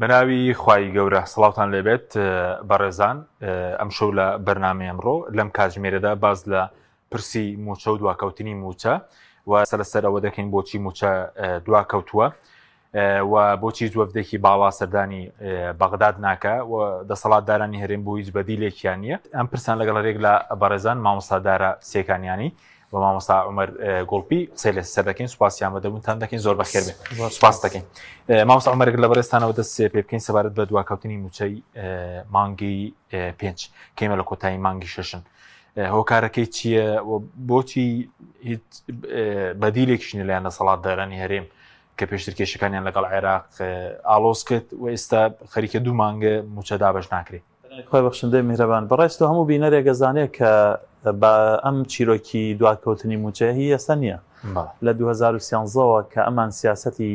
بەناوی خوای گەورە سڵاوتان لێبێت بەڕێزان ئەم شەو لە بەرنامەی ئەمڕۆ لەم کاتژمێرەدا باز لە پرسی موچە و دواکەوتنی موچە و سەرەسەر ئەوە دەکەین بۆچی موچە دواکەوتووە و بۆچی جوەفدێکی باڵا سەردانی بەغداد ناکە و دەسەڵاتدارانی هەرێم بۆ هیچ بەدیلێکیان نییە. ئەم پرسان لەگەڵ ڕێک لە بەڕێزان مامۆستادارە سێکانیانی و مامۆستا عومەر گۆڵپی قسەی لەسەر دەکەین. سوپاسیان بەدەبوونتان دەکەین، زۆر بەخێر بێت. سوپاس دەکەین. مامۆستا عومەر لە بەڕێستانەوە دەست پێ بکەین سەبارەت بە دواکەوتنی موچەی مانگی 5 کەمە لە کۆتایی مانگی 6 هۆکارەکەی چییە و بۆچی هیچ بەدیلێکیشنی لەیان دەسەڵاتدارانی هەرێم کە پێشتر کێشەکانیان لەگەڵ عێراق ئالۆز کرد و ئێستا خەریکە دوو مانگە موچە دابەش ناکرێت. خۆی بەخشندەی میهرەبان، بەڕێستەوە هەموو بینەرێک گەزانێت کە بە ئەم چیرۆکی دواکەوتنی موچەیە ئێستا نییە. لە 2013ەوە کە ئەمان سیاسەتی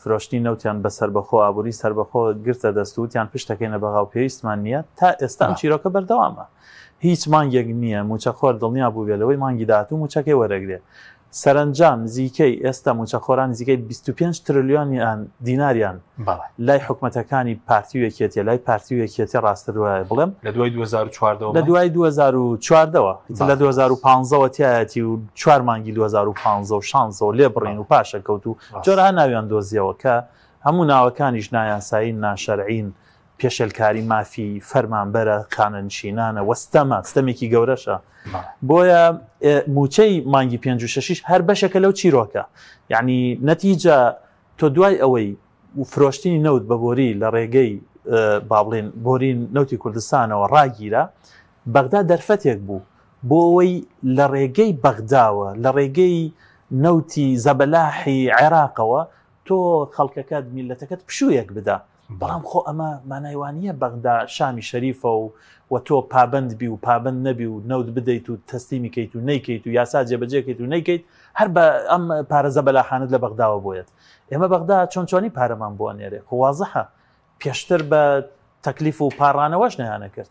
فرۆشتنی نەوتیان بەسەر بەخۆ ئابووری سەربەخۆ گرتە دەستوتیان پشتەکەینە بەغاو پێویستمان نییە تا ئێستا ئەم چیرۆکە بەردەوامە. هیچ مانگێک نییە موچەخۆر دڵنیا بوو بێت لەوەی مانگی داهاتوو موچەکەی وەرەگرێت. سەرنجام نزیکەی ئێستا موچەخۆران نزیکەی 25 تریلیۆنیان دیناریان لای حکومەتەکانی پارتی و یەکێتی لای پارتی و یەکێتی ڕاستتر وایە بڵێم لە دوای 2014 لە دوای 2014ەوە لە 2015ەوە تایەتی و 4 مانگی 2015 و 16 لێ بڕین و پاشە کەوت و جۆرە ناویان دۆزیەوە کە هەموو ناوەکانیش نایاسایی ناشەرعین پێشەلکاری مافی فەرمانبەرە خانەنشینانە وەستەمە ستەمێکی گەورەشە. بۆیە موچەی مانگی 5 و 6 هەر بەشێکە لەو چیرۆکە، یعنی نەتیجە تۆ دوای ئەوەی فرۆشتنی نەوت بە بۆری لە ڕێگەی بابڵێن بۆرین نەوتی کوردستانەوە ڕاگیرە بەغدا دەرفەتێک بوو بۆ ئەوەی لە ڕێگەی بەغداوە لە ڕێگەی نەوتی زەبەلاحی عێراقەوە تۆ خەڵکەکەت میلەتەکەت پشوویەک بدا. بەڵام خۆ ئەمە مانایوانیە بەغدا شامی شەریفە و تۆ پابند بی و پابند نەبی و نەوت بدەیت و تەستیمی کەیت و نەیکەیت و یاسا جێبەجێکەیت و نەیکەیت هەر بە ئەم پارێزە بەلاحانت لە بەغداوە بۆیێت. ئێمە بەغدا چۆنی پارەمان بۆ نێرێ خوازەحە پێشتر بە تەکلیف و پاڕانەوەش نەیانە کرد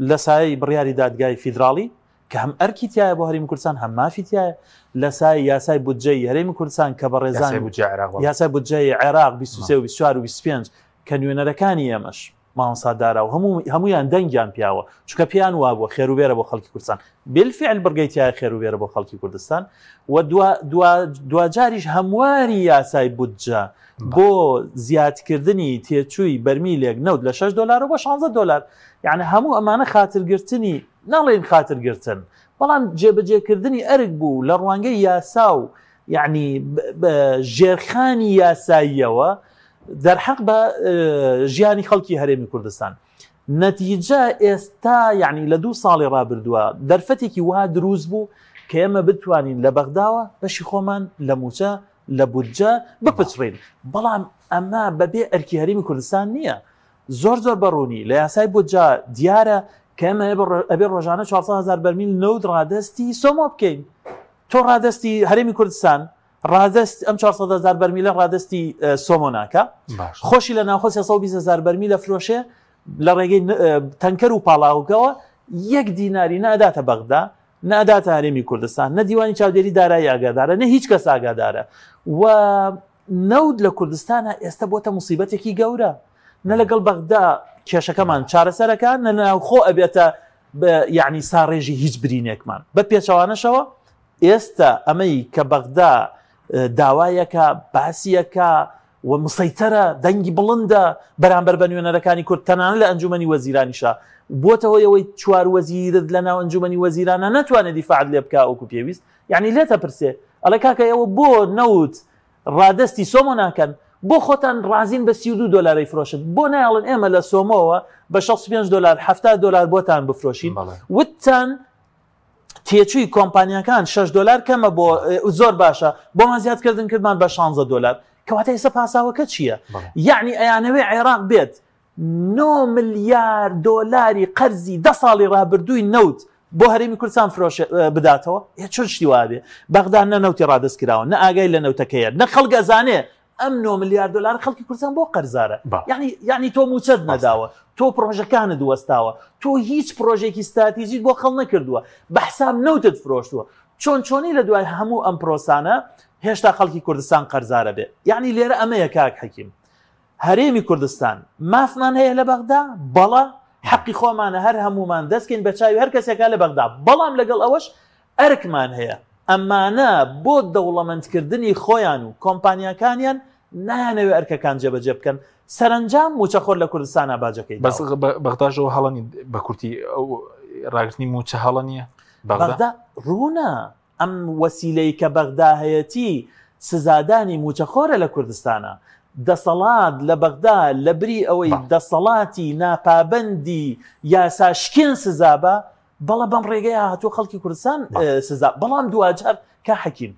لە سای بڕیاری دادگای فیدراڵی کە هەم ئەرکی تایە بۆ هەرێمی کوردستان هەم مافی تایە لە سای یاسای بودجەی هەرێمی کوردستان کە بە ڕێزان یاسای بودجەی عێراق 23 و 24 و 25 کە نوێنەرەکانی ئێمەش مامۆستادارە و هەمویان دەنگیان پیاوە چونکە پیان وابووە خێروبێرە بۆ خەڵکی کوردستان بالفعل بڕگەیتیای خێروبێرە بۆ خەڵکی کوردستان و دوجاریش هەمواری یاسای بودجە بۆ زیادکردنی تێچووی بەرمیلێک نەوت لە $6 بۆ $16 یعنی هەموو ئەمانە خاترگرتنی ناڵێن خاترگرتن بەڵام جێبەجێکردنی ئەرک بوو لە ڕوانگەی یاسا و یعنی ژێرخانی یاساییەوە دەرحەق بە ژیانی خەڵکی هەرێمی کوردستان. نەتیجە ئێستا یعنی لە 2 ساڵی ڕابردووە دەرفەتێکی وا دروست بوو کە ئێمە بتوانین لە بەغداوە بەشی خۆمان لە موچە لە بودجە بپچڕین. بەڵام ئەمە بەبێ ئەرکی هەرێمی کوردستان نییە. زۆر بەڕوونی لە یاسای بودجە دیارە کە ئێمە ئەبێ ڕۆژانە 400,000 بەرمیل نەوت ڕادەستی سۆمۆ بکەین. تۆ ڕادەستی هەرێمی کوردستان ڕادست ئەم 400,000 بەرمیلە ڕادستی سۆمۆناکە خۆشی لە ناوخۆ 320,000 بەرمیلە فرۆشێ لە ڕێگەی تەنکەر و پاڵاوگەوە 1 دیناری ناداتە بەغدا ناداتە هەرێمی کوردستان نە دیوانی چاودێری دارایی ئاگادارە نە هیچ کەس ئاگادارە و نەود لە کوردستانە ئێستا بۆتە موسیبەتێکی گەورە نە لەگەڵ بەغدا کێشەکەمان چارەسەرەکان نە ناوخۆ ئەبێتە یعنی ساڕێژی هیچ برینێکمان بە پێچەوانەشەوە ئێستا ئەمەی کە بەغدا داوایەکە باسیەکە و مسەیتەرە دەنگی بڵندە بەرامبەر بە نوێنەرەکانی کورد تەنانە لە ئەنجومەنی وەزیرانیشە بۆتەوە ئەوەی 4 وەزیرت لە ناو ئەنجومەنی وەزیرانە نەتوانێت دیفاعت لێ بکا ئەوکو پێویست یعنی لێتە پرسێ ئەڵێ کاکە ئەوە بۆ نەوت ڕادستی سۆمۆ ناکەن بۆ خۆتان ڕازین بە $32 فرۆشت بۆ نایڵن ئێمە لە سۆمۆوە بە $65 $70 بۆتان بفرۆشین وتتان تێچووی کۆمپانیەکان $6 کەمە بۆ زۆر باشە بۆمان زیادکردن کردمان بە $16 کەواتە ئێستا پاساوەکە چییە؟ یعنی ئەیانەوێ عێراق بێت $9 ملیار قەرزی 10 ساڵی ڕابردووی نەوت بۆ هەرێمی کوردستان فرۆش بداتەوە چۆن شتی وابێ بەغدا نە نەوتی ڕادست کراوە نە ئاگای لە نەوتەکەیە نە خەڵک ئەزانێ ئەم $9 ملیار خەڵکی کوردستان بۆ قەرزارە یعنی تۆ موچەت نەداوە تۆ پرۆژەکانت وەستاوە تۆ هیچ پرۆژێکی استراتیژیت بۆ خەڵ نەکردووە بە حساب نەوتت فرۆشتووە چۆنی لە دوای هەموو ئەم پرۆسانە هێشتا خەڵکی کوردستان قەرزارە بێ یعنی لێرە ئەمەیە کاک حەکیم هەرێمی کوردستان مافمان هەیە لە بەغدا بەڵە حەقی خۆمانە هەر هەمومان دەستکەین بە چاوی هەر کەسێکا لە بەغدا بەڵام لەگەڵ ئەوەش ئەرکمان هەیە ئەمانە بۆ دەوڵەمەندکردنی خۆیان و کۆمپانیاکانیان نایانەوێ ئەرکەکان جێبەجێ بکەن سەرنجام موچەخۆر لە کوردستانە باجەکەی بەس بەغداژەوە هەڵەنی بە کورتی ئەو ڕاگررتنی موچە هەڵە نییە بەغدا ڕوونە ئەم وەسیلەی کە بەغدا هەیەتی سزادانی موچەخۆرە لە کوردستانە دەسەڵات لە بەغدا لە بری ئەوەی دەسەڵاتی ناپابەندی یاساشکێن سزابە بەڵە بەم ڕێگەی هاتووە خەڵکی کوردستان سزا بەڵام دوجار کا حەکیم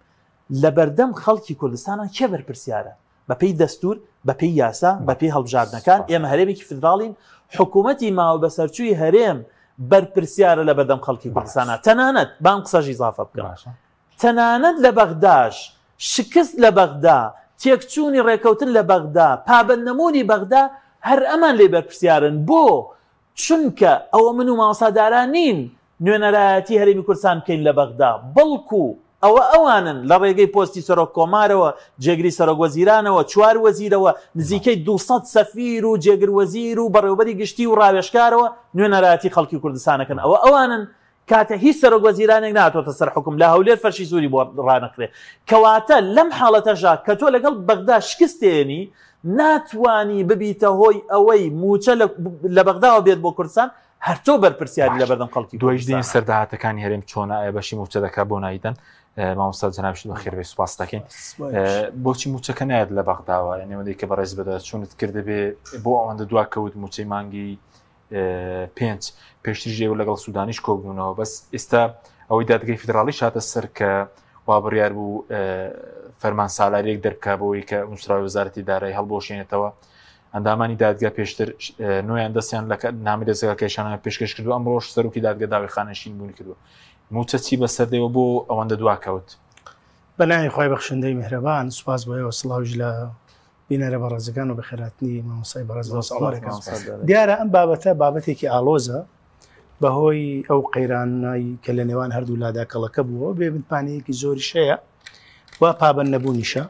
لە بەردەم خەڵکی کوردستانە کێ بەرپرسیارە بەپێی دەستور بەپێی یاسا بەپێی هەڵبژاردنەکان ئێمە هەرێمێکی فدراڵین حکوومەتی ماوە بەسەرچووی هەرێم بەرپرسیارە لە بەردەم خەڵکی کوردستانە تەنانەت بام قسەژی زافە بکەم تەنانەت لە بەغداش شکست لە بەغدا تێکچوونی ڕێکەوتن لە بەغدا پابەندنەمونی بەغدا هەر ئەمان لێ بەرپرسیارن بۆ چونکە ئەوە من و ماوەساداران نین نوێنەرایەتی هەرێمی کوردستان بکەین لە بەغدا بەڵکو ئەوە ئەوانن لە ڕێگەی پۆستی سەرۆک کۆمارەوە جێگری سەرۆک وەزیرانەوە چوار وەزیرەوە نزیکەی 200 سەفیر و جێگر وەزیر و بەڕێوەبەری گشتی و ڕاوێژکارەوە نوێنەرایەتی خەڵکی کوردستانەکەن ئەوە ئەوانن کاتە هیچ سەرۆک وەزیرانێک ناتۆتە سەر حکم لە هەولێر فەرشی سووری بۆ ڕانەکرێ کەواتە لەم حاڵەتەژا کە تۆ لەگەڵ بەغدا شکستێنی ناتوانی ببیتە هۆی ئەوەی موچە لە بەغداوە بێت بۆ کوردستان هەر تۆ بەرپرسیاری لە بەردەم خەڵکی دوایش دێن سەرداهاتەکانی هەرێم چۆنە ئایا بەشی موچە دەکات بۆ نایدەن مامۆستا جەنابشت بەخێربێ سوپاس دەکەین بۆچی موچەکە نایەت لە بەغداوە ئەوەندەی کە بەڕێز بەدات چۆنت کردبێ بۆ ئەوەندە دوا کەوت موچەی مانگی 5 پێشتر ژێوە لەگەڵ سوودانیش کۆبوونەوە بەس ئێستا ئەوەی دادگای فیدراڵی شاتە سەر کە وا بڕیار بوو فەرمان سالارێک دەرکا بۆەوەی کە نووسراوی وەزارەتی دارایی هەڵبۆشێنێتەوە ئەندامانی دادگا پێشتر نوێیان دەستیان لە نامی دەستگاکەشانە پێشکەش کردو ئەمڕۆژ سەرۆکی دادگا داوای خانەشین بوونی کردووە موچە چی بەسەردەوە بۆ ئەوەندە دوا کەوت بەناوی خۆی بەخشندەی میهرەبان سوپاس بۆیەوە سڵاوش لە بینەرە بەڕێزەکان و بەخێراتنی مامۆستای بەڕێز دیارە ئەم بابەتە بابەتێکی ئالۆزە بەهۆی ئەو قەیرانایی کە لە نێوان هەردوو لاداکەڵەکە بووە بێ بنپانەیەکی زۆری شەیە وا پابەند نەبوونیشە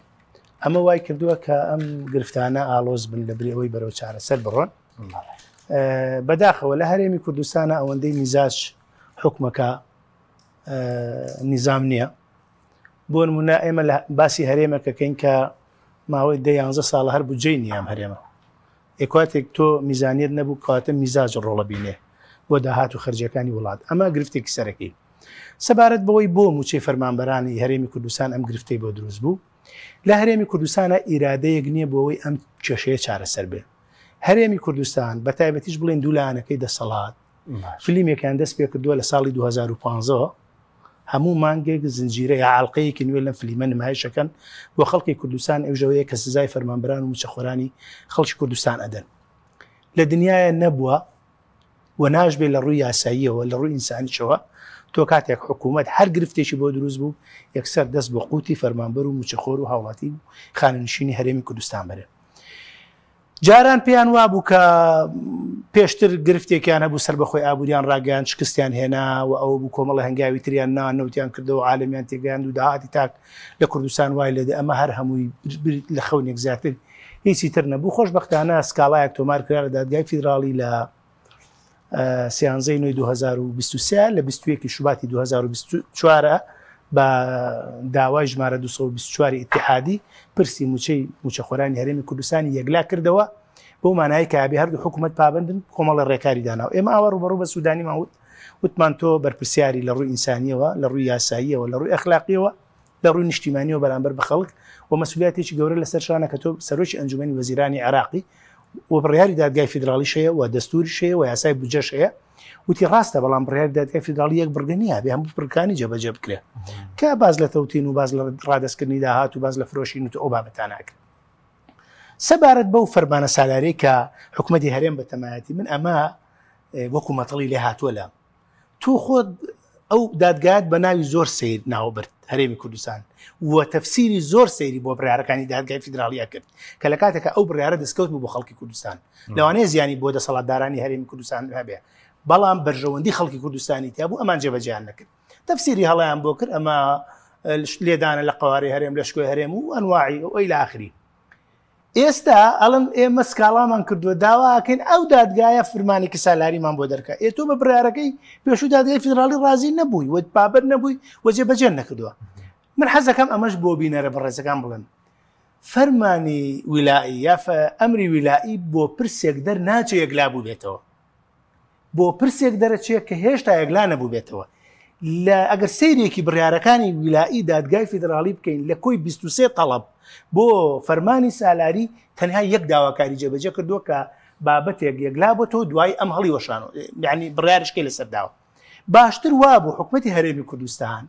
ئەمە وای کردووە کە ئەم گرفتانە ئالۆز بن لە برەوەی بەرەو چارەسەر بڕۆن بەداخەوە لە هەرێمی کوردستانە ئەوەندەی میزاج حکومەکە نیزام نییە بۆ نمونە ئێمە لە باسی هەرێمەکەکەین کە ماوەی 11 ساڵە هەر بودجەی نیام هەرێمە ئێکاتێک تۆ میزانیت نەبوو کاتە میزاج ڕۆڵە بینێ بۆ داهات و خەرجەکانی وڵات ئەمە گرفتێکی سەرەکی سەبارەت بەوەی بۆ موچەی فەرمانبەرانی هەرێمی کوردستان ئەم گرفتەی بۆ دروست بوو لە هەرێمی کوردستانە ئیرادەیەک نییە بۆەوەی ئەم کێشەیە چارەسەر بێ هەرێمی کوردستان بە تایبەتیش بڵێن دوولایەنەکەی دەسەڵات فیلمێکیان دەست پێ کردووە لە ساڵی 2015 هەموو مانگێک زنجیرەی عاڵقەیەکی نوێ لەم فلیمە نمایشەکەن بۆ خەڵکی کوردستان ئەوژەوەیە کە سزای فەرمانبەران و موچەخۆرانی خەڵکی کوردستان ئەدەن لە دنیاە نەبووە و ناژبێ لە ڕووی یاساییەوە لە ڕووی ئینسانیشەوە تۆ کاتێک حکوومەت هەر گرفتێکی بۆ دروست بوو یەکسەر دەست بۆ قوتی فەرمانبەر و موچەخۆر و هاوڵاتی و خانەنشینی هەرێمی کوردستان بەرێ جاران پێیان وابوو کە پێشتر گرفتێکیان هەبوو سەر بەخۆی ئابوووریان ڕاگەیان شکستیان هێنا و ئەوە بوو کۆمەڵە هەنگاوی تریان نانەوتیان کردەوە عالمیان تێگەیاند و داهاتی تاک لە کوردستان وای لێدە ئەمە هەر هەمووی لە خەونێک زیاتر هیچی تر نەبوو خۆشبەختانە سکاڵایەک تۆمار کرا لە دادگای فیدراڵی لە سیانزەی نوێی 2023 لە 21 شوباتی 2024 بە داوای ژمارە 224 ئیتیحادی پرسی موچەخۆرانی هەرێمی کوردستانی یەکلا کردەوە بۆ مانایی کە ئابێ هەردوو حکوومەت پابندن کۆمەڵە ڕێکاری داناوە ئێمە ئاوە ڕوبەڕوو بە سوودانی ماوت وتمان تۆ بەرپرسیاری لە ڕووی ئینسانیەوە لە ڕووی یاساییەوە لە ڕووی ئەخلاقیەوە لە ڕووی نیشتیمانیەوە بەرامبەر بە خەڵک و مەسئولیەتێکی گەورە لەسەر شانە کە تۆ سەرۆکی ئەنجومەنی وەزیرانی عێراقی و بڕیاری دادگای فیدراڵی شەیە و دەستوری شەیە و یاسای بودجە شەیە وتی ڕاستە بەڵام بڕیاری دادگای فیدراڵی یەک بڕگەنیە بێ هەموو پڕکانی جێبەجێ بکرێ کە باز لە تەوتین و باز لە ڕادەستکردنی داهات و باز لە فرۆشین و ئەو بابەتان ناکرێت سەبارەت بەو فەرمانە سالارەی کە حکوومەتی هەرێم بە تەمایەتی من ئەمە وەکو مەتەڵی لێ هاتووە لام تو خۆت ئەو دادگات بە ناوی زۆر سیر ناوبرد هەرێمی کوردستان و تەفسیری زۆر سەیری بۆ بڕیارەکانی دادگای فیدراڵیە کرد کە لە کاتێکە ئەو بڕیارە دەستکەوت بوو بۆ خەڵکی کوردستان لەوانەیە زیانی بۆ دەسەڵاتدارانی هەرێمی کوردستان هەبێ بەڵام بەرژەوەندی خەڵکی کوردستانی تیا بوو ئەمان جێبەجێیان نەکرد تەفسیری هەڵیان بۆ کرد ئەمە لێدانە لە قوارەی هەرێم لە شکۆی هەرێم و ئەنواعی ئەو ئەی لە ئاخری ئێستا ئەڵم ئێمە سکاڵامان کردووە داواکەین ئەو دادگایە فرمانێکی سالاریمان بۆ دەرکە تۆ بە بڕارەکەی پێشوو دادگای فیدراڵی ڕازی نەبووی وە پابەر نەبووی وەجێ بەجێ نەکردووە من حەزەکەم ئەمەش بۆ بینەرە بەڕێزەکان بڵێن فەرمانی ویلایی یا ئەمری ویلایی بۆ پرسێک دەر ناچێ یەکلا بوو بێتەوە بۆ پرسێک دەرەچێت کە هێشتا یەکلا نەبوو بێتەوە ئەگەر سەیرێکی بڕیارەکانی ویلایی دادگای فیدراڵی بکەین لە کۆی 23 تەڵەب بۆ فەرمانی سالاری تەنها یەک داواکاری جێبەجێ کردووە کە بابەتێک یەکلا بۆ تۆ دوای ئەم هەڵی وەشانەوە یعنی بڕیارشکەی لەسەر داوە باشتر وا بوو حکومەتی هەرێمی کوردستان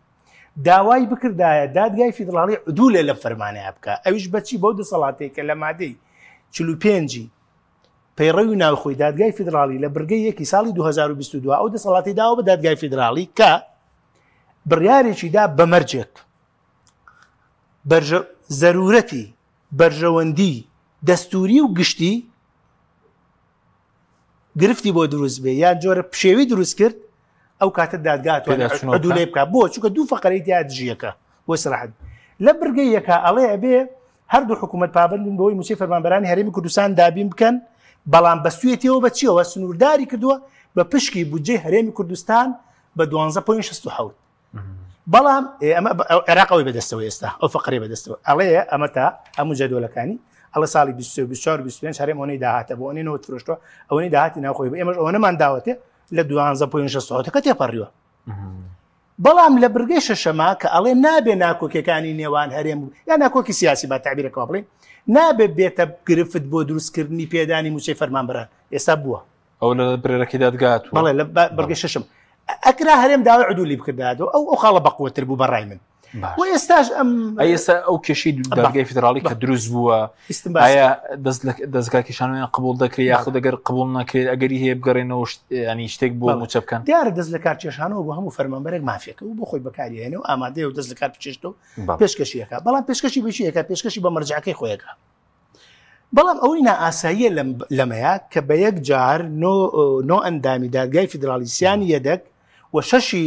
داوای بکردایە دادگای فیدراڵی عدولێ لە فەرمانەیە بکە ئەویش بەچی بەو دەسەڵاتێک کە لە مادەی 45 پەیڕەوی ناوخۆی دادگای فیدراڵی لە بڕگەی یەکی ساڵی 2022 ئەو دەسەڵاتی داوە بە دادگای فیدراڵی کە بڕیارێکی دا بەمەرجێک زەرورەتی بەرژەوەندی دەستوری و گشتی گرفتی بۆ دروست بێ یان جۆرە پشێوی دروست کرد ئەو کاتە دادگاتوانێت عدولێ بکە بۆ چونکە دوو فەقەرەی تیا دژیەکە بۆ سەراحەت لە بڕگەی یەکە ئەڵێ ئەبێ هەردوو حکوومەت پابندن بەوەی موچەی فەرمانبەرانی هەرێمی کوردستان دابین بکەن بەڵام بەستوێتەوە بە چیەوە سنوورداری کردووە بە پشکی بودجەی هەرێمی کوردستان بە 12.67 بەڵام ئەمە عێراقەوەی بەدەستەوە ئێستا ئەو فەقەرەی بەدەستەوە ئەڵێ ئەمە تا هەموو جەدوڵەکانی ئەڵە ساڵی 24 هەرێم ئەوەی داهاتە بۆ ئەوەی نەوە فرۆشتووە ئەوەی داهاتی ناوخۆی ئێمەش ئەوە نەمان داوەتێ لە 12.67 تێپەڕیوە بەڵام لە بڕگەی شەشەما کە ئەڵێ نابێ ناکۆکیەکانی نێوان هەرێم یا ناکۆکی سیاسی با تعبیرەکە بڵێن نابێ بێتە گرفت بۆ دروستکردنی پێدانی موچەی فەرمانبەران ئێستا بووە ئەو لە برێرەکەی دادگات بەڵێ لە بڕگەی شەشەم ئەکرا هەرێم داوای عدولی بکرداتەوە ئەو خاڵە بەقوتر بوو بەڕای من و ئێستاش ئێستا ئەو کێشەی دادگای فیدراڵی کە دروست بووە ئایا دەستگاکیشانیان قبول دەکرێت یاخود دەگەر قبول نەکرێت ئەگەری هەیە بگەڕێنەوە ینی شتێک بۆ موچە بکەن دیارە دەست لە کار کێشانەوە بۆ هەموو فەرمانبەرێک مافیەکە و بۆ خۆی بەکارهێنێ و ئامادەیە و دەست لە کار بچێشتەوە پێشکەشیەکە بەڵام پێشکەشی بچیەکە پێشکەشی بە مەرجعەکەی خۆیەکە بەڵام ئەوەی نائاساییە لەمەیە کە بە یەک جار نۆ ئەندامی دادگای فیدراڵیسیان یەدەک و شەشی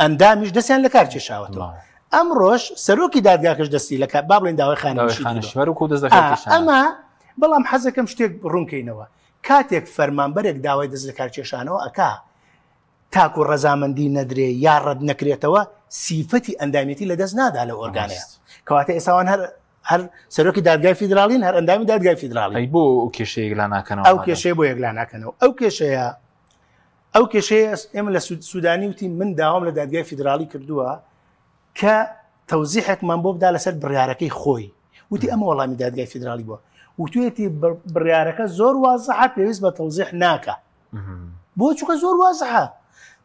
ئەندامیش دەستیان لە کار کێشاوەتەوە ئەمڕۆژ سەرۆکی دادگاکەش دەستی لە با بڵێن داوای خانەشی ئەمە بەڵام حەزەکەم شتێک ڕوونکەینەوە کاتێک فەرمانبەرێک داوای دەست لە کار کێشانەوە ئەکا تاکو ڕەزامەندی نەدرێ یا ڕەت نەکرێتەوە سیفەتی ئەندامەتی لە دەست نادا لە ئۆرگانەیە کەواتە ئێساوان هەر سەرۆکی دادگای فیدراڵین هەر ئەندامی دادگای فیدراڵی بۆ ئەو کێشەیە یەکلا ناکەنەوە ئەو کێشەیە بۆ یەکلا ناکەنەوە ئەو کێشەیە ئێمە لە سوودانی وتی من داوام لە دادگای فیدراڵی کردووە کە تەوزیحێکمان بۆ بدا لەسەر بڕیارەکەی خۆی وتی ئەمە وەڵامی دادگای فیدراڵی بووە وتوێتی بڕیارەکە زۆر وازەحە پێویست بە تەوزیح ناکە بۆ چووکە زۆر وازەحە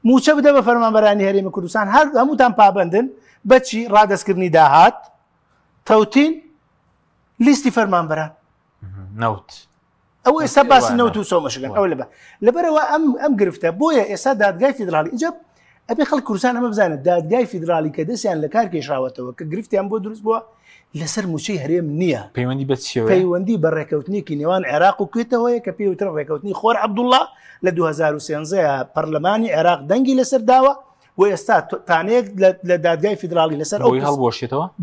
موچە بدە بە فەرمانبەرانی هەرێمی کوردستان هەر هەمووتان پابندن بەچی ڕادەستکردنی داهات تەوتین لیستی فەرمانبەران نەوت ئەو ئێستا باسی نەوت و سۆمەشگەن ئەو لەبەرەوە ئەم گرفتە بۆیە ئێستا دادگای فیدراڵی ئینجا ئەبێ خەڵک کوردستان ئەمە بزانێت دادگای فیدراڵی کە دەستیان لە کار کێشاوەتەوە کە گرفتیان بۆ دروست بووە لەسەر موچەی هەرێم نییە پەیوەندی بە چیەوە پەیوەندی بە ڕێکەوتنیکی نێوان عێراق و کوێتەوەیە کە پێوتر ڕێکەوتنی خۆر عەبدوڵڵا لە 2013 پەرلەمانی عێراق دەنگی لەسەر داوە و ئێستا تانەیەک لە دادگای فیدراڵی لەسەر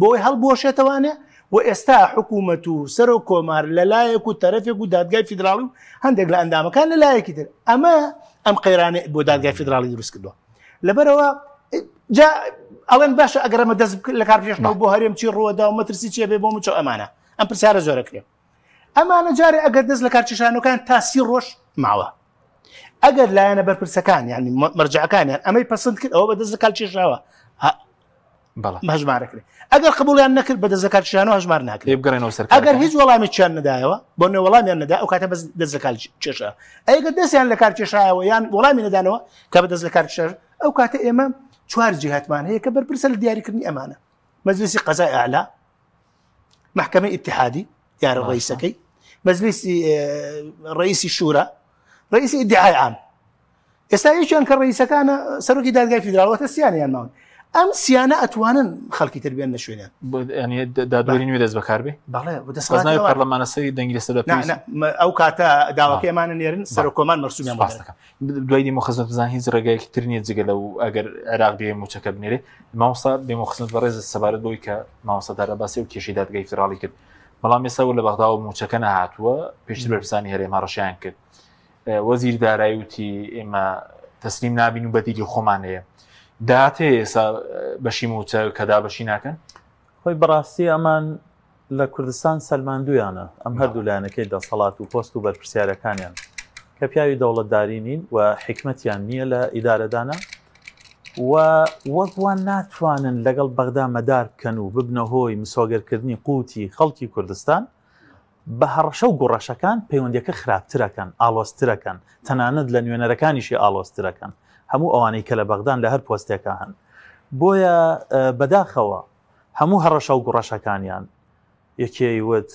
بۆی هەڵبۆشێتەوانێ و ئێستا حکوومەت و سەر و کۆمار لەلایەک و تەرەفێک و دادگای فیدراڵی و هەندێک لە ئەندامەکان لەلایەکی تر ئەم قەیرانە بۆ دادگای فیدراڵی دروست کردووە لەبەرەوە ئەڵێن باشە ئەگەرمە دەست لە کارپێشنەوە بۆ هەرێم چی ڕۆدا و مەترسی چێ بێ بۆ مچۆ ئەمانە ئەم پرسیارە زۆرەکرێ ئەمانە جارێ ئەگەر دەست لە کارکێشانەکان تا 30 ڕۆژ ماوە ئەگەر لایەنە بەرپرسەکان یعنی مەرجعەکانیان ئەمەی پەسەند کرد ئەوە بە دەست لە کارکێشاوە هەژمارەکرێ ئەگەر قبولیان نەکرد بە دەست لە کارکێشانەوە هەژمار ناکرێت ئەگەر هیچ وەڵامێکیان نەدایەوە بۆ نوێ وەڵامیان نەدا ئەو کاتە بەس دەست لە کارکێشا ئەگەر دەستیان لە کارکێشایەوە یان وەڵامی نەدانەوە کە بە دەست لە کارکێشا ئەو کاتە ئێمە 4 جهاتمان هەیە کە بەرپرسە لە دیاریکردنی ئەمانە مەجلیسی قەزای ئاعلا محکەمەی ئیتحادی یارە ڕئیسەکەی مەجلیسی ڕئیسی شورا ڕئیسی ئیدعای عام ئێستا یەکیان کە ڕئیسەکانە سەرۆکی دادگای فیدراڵەوە سییانیان ماون ئەم سییانە ئەتوانن خەڵکی تر بێن لە شوێنیان دادوەری نوێ دەست بەکاربێ بەڵێ پەرلەمانە سەری دەنگی لەسەر ئەو کاتە داواکە ئێمانە نێرن سەر و کۆمان مەرسومیان باسەکە دوای دیمەخزمەت بزان هیچ ڕێگایەکی تر نییە جگە لەو ئەگەر عێراق بێ موچەکە بنێرێ مامۆستا بێمەخزمەت بەڕێز سەبارەت بۆی کە مامۆستادارە باسی و کێشەی دادگای فیدراڵی کرد بەڵام ێستا لە بەغدا و موچەکە نەهاتووە پێشتر بەرپرسانی هەرێم هەڕەشیان کرد وەزیر دارایی وتی ئێمە تەسلیم نابین و بەدیلی خۆمان هەیە داهاتێ ئێستا بەشی موچە کە دابەشی ناکەن خۆی بەڕاستی ئەمان لە کوردستان سەلماندویانە ئەم هەردوو لایەنەکەی دەسەڵات و پۆست و بەرپرسیارەکانیان کە پیاوی دەوڵەتداری نین و حکمەتیان نییە لە ئیدارەدانە و وەکوان ناتوانن لەگەڵ بەغدا مەدار بکەن و ببنە هۆی مسۆگەرکردنی قوتی خەڵکی کوردستان بە هەڕەشە و گوڕەشەکان پەیوەندیەکە خراپترەکەن ئاڵۆزترەکەن تەنانەت لە نوێنەرەکانیشی ئاڵۆزترەکەن هەموو ئەوانەی کە لە بەغدان لە هەر پۆستێکە هەن بۆیە بەداخەوە هەموو هەڕەشە و گوڕەشەکانیان یەکێی وت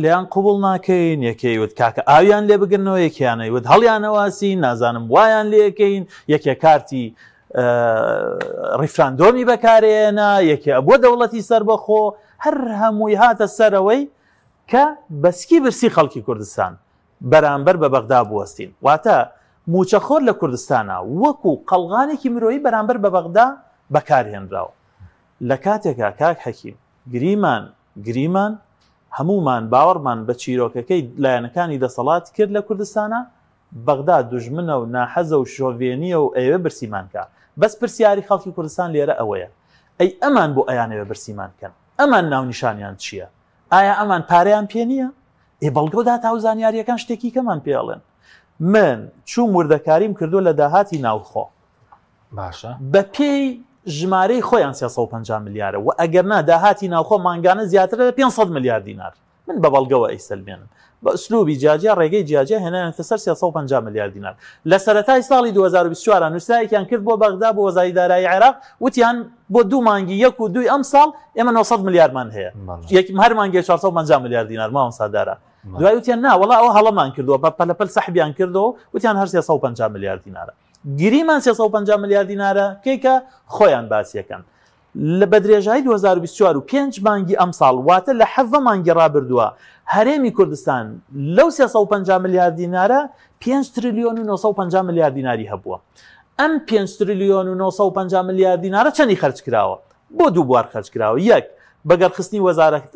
لێیان قوبڵ ناکەین یەکێوت کاکە ئاویان لێ بگرنەوە یەکیانەوت هەڵیانەواسی نازانم وایان لێەکەین یەکێ کارتی ڕیفراندۆمی بەکارێنە یەکێ بۆ دەوڵەتی سەربەخۆ هەر هەمووی هاتە سەرەوەی کە بەسکی برسی خەڵکی کوردستان بەرامبەر بە بەغدا بوەستین واتە موچەخۆر لە کوردستانە وەکو قەڵغانێکی مرۆیی بەرامبەر بە بەغدا بەکارهێنراوە لە کاتێکا کاک حەکیم گریمان هەمومان باوەڕمان بە چیرۆکەکەی لایەنەکانی دەسەڵات کرد لە کوردستانە بەغدا دوژمنە و ناحەزە و شۆڤێنیە و ئەوێ برسیمانکە بەس پرسیاری خەڵکی کوردستان لێرە ئەوەیە ئەی ئەمان بۆ ئەیانەوێ برسیمانکەن ئەمان ناونیشانیان چییە ئایا ئەمان پارەیان پێ نییە بەڵگەودا تاوزانیاریەکان شتێکی کەمان پێڵێن من چوو وردەکاریم کردو لە داهاتی ناوخۆ باشە بە پێی ژمارەی خۆیان 350 ملیارە و ئەگەرنا داهاتی ناوخۆ مانگانە زیاتر 500 ملیار دینار من بە بەڵگەوە ئەیسەلمێنم بە ئوسلوبی جیاجیا ڕێگەی جیاجیا هێنانە سەر 350 ملیار دینار لە سەرەتای ساڵی 2024 نووسایەکیان کرد بۆ بەغدا بۆ وەزاری دارایی عێراق وتیان بۆ دوو مانگی یەک و دوی ئەم ساڵ ئێمە 900 ملیارمان هەیە یەکم هەر مانگی 450 ملیار دینار ماوە سادارە دوای وتیان نا وەڵا ئەوە هەڵەمان کردووە بە پەلەپەل سەحبیان کردەوە وتیان هەر 350 ملیار دینارە گریمان 350 ملیار دینارە کەیکە خۆیان باسیەکەن لە بەدرێژایی 2024 و 5 مانگی ئەم ساڵ واتە لە 7 مانگی ڕابردووە هەرێمی کوردستان لەو 350 ملیار دینارە 5 تریلیۆن و 950 ملیار دیناری هەبووە ئەم 5 تریلیۆن و 950 ملیار دینارە چەندی خەرج کراوە بۆ دوو بوار خەرج کراوە یەک بەگەرخستنی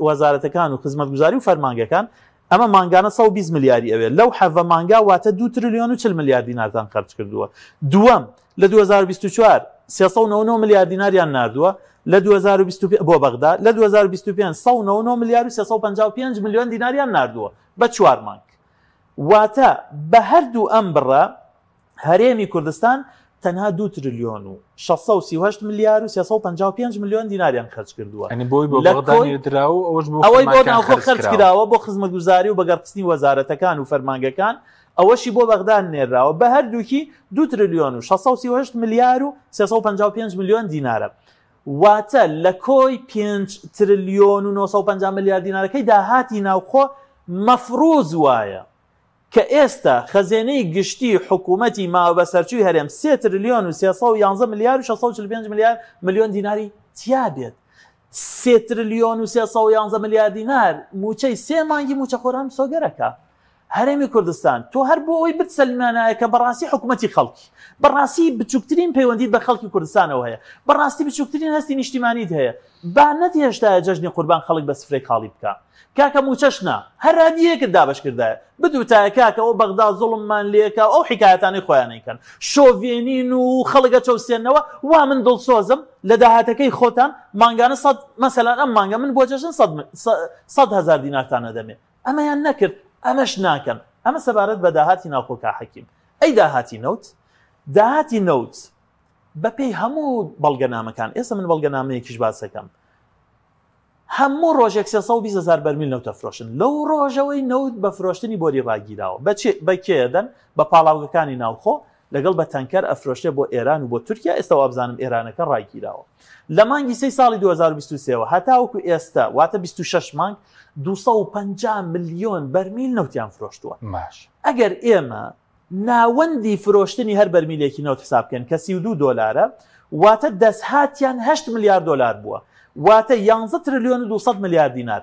وەزارەتەکان و خزمەتگوزاری و فەرمانگەکان ئەمە مانگانە 120 ملیاری ئەوێ لەو حەڤە مانگا واتە 2 تریلیۆن و 40 ملیار دینارتان خەرج کردووە دووەم لە 2024 399 ملیار دیناریان نردووە لە 2025 بۆ بەغدا لە 2025 199 ملیار و 355 میلیۆن دیناریان نردووە بە 4 مانگ واتە بە هەردوو ئەم بڕە هەرێمی کوردستان تەنها 2 تریلیۆن و 638 ملیار و 355 میلیۆن دیناریان خەرج کردووە ئەوەی بۆ ناوخۆ خەرج کراوە بۆ خزمەتگوزاری و بەگەرخستنی وەزارەتەکان و فەرمانگەکان ئەوەشی بۆ بەغدا نێراوە بە هەردووکی 2 تریلیۆن و 638 ملیار و 355 میلیۆن دینارە واتە لە کۆی 5 تریلیۆن و 950 ملیار دینارەکەی داهاتی ناوخۆ مەفروض وایە کە ئێستا خەزێنەی گشتی حکوومەتی ماوە بە سەرچووی هەرێم 3 تریلیۆن و 311 ملیار و 645 میلیۆن دیناری تیا بێت 3 تریلیۆن و 311 ملیار دینار موچەی 3 مانگی موچەخۆران سۆگەرەکە هەرێمی کوردستان تۆ هەر بۆ ئەوی بتسەلمانایە کە بەڕاستی حکوومەتی خەڵکی بەڕاستی بچووکترین پەیوەندیت بە خەڵکی کوردستانەوە هەیە بەڕاستی بچووکترین هەستی نیشتیمانیت هەیە با نەتێشتایە جەژنی قوربان خەڵک بە سفرەی خاڵی بکە کاکە موچەشنا هەر هەدیەکت دابش کردایە بدوتایە کاکەەوە بەغدا زوڵممان لێکە ئەو حکایەتانی خۆیانەکەن شۆڤێنین و خەڵگە چەوسێنەوە وا من دڵسۆزم لە داهاتەکەی خۆتان مانگانە مەسەلەن ئەم مانگە من بۆ جەژن 100,000 دینارتانە دەمێ ئەمەیان نەکرد ئەمەش ناکەن ئەمە سەبارەت بە داهاتی ناوخۆ حەکیم ئەی داهاتی نەوت بە پێی هەموو بەڵگەنامەکان ئێستا من بەڵگەنامەیەکیش باسەکەم هەموو ڕۆژێک 320,000 بەرمیل نەوت ئەفرۆشن لەو ڕۆژەوەی نەوت بە فرۆشتنی بۆری ڕاگیراوە بە کێدەن بە پاڵاوگەکانی ناوخۆ لەگەڵ بە تەنکەر ئەفرۆشتێ بۆ ئێران و بۆ تورکیا ئێستا وابزانم ئێرانەکە ڕاگیراوە لە مانگی 3 ساڵی 2023 هەتاوەکو ئێستا واتە 26 مانگ 250 ملیۆن بەرمیل نەوتیان فرۆشتووە ئەگەر ئێمە ناوەندی فرۆشتنی هەر بەرمیلێکی نەوت حسابکەن کە 32 دۆلارە واتە دەستهاتیان 8 ملیار دۆلار بووە واتە 11 تریلیۆن و 200 ملیار دینار